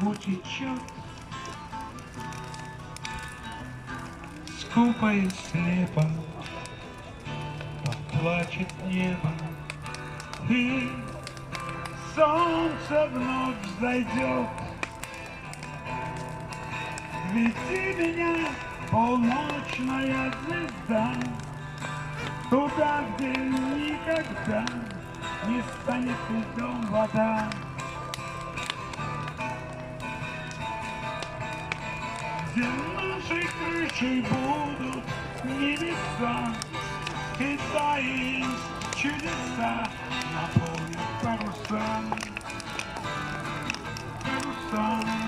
утечет скупо и слепо, поплачет небо, и солнце вновь взойдет. Веди меня, полночная звезда, туда, где никогда не станет льдом вода. Где нашей крышей будут небеса, и таинств чудеса наполнят паруса, паруса.